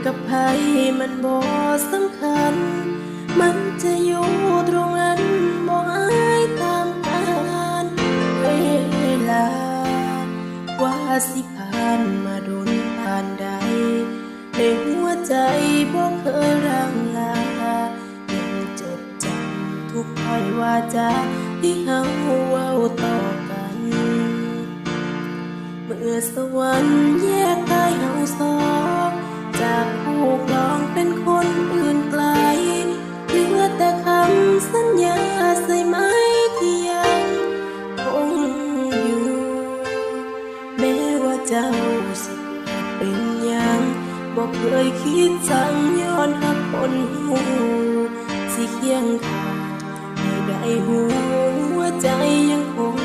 กับใครมันบ่สำคัญมันจะอยู่ตรงนั้นบ่หายตามกันเวลาว่าสิผ่านมาโดนผ่านใดในหัวใจบ่เคยรังลายังจดจำทุกถ้อยวาจาที่เฮาเว้าต่อกันเมื่อสวรรค์แยกกายเฮาสองจากผู้ครองเป็นคนอื่นไกลเหลือแต่คำสัญญาใส่ไม้ที่ยังคงอยู่แม้ว่าเจ้าสิเป็นยังบอกเคยคิดสั่งย้อนหักคนหูสิเคียงข้างให้ได้หัวใจยังคง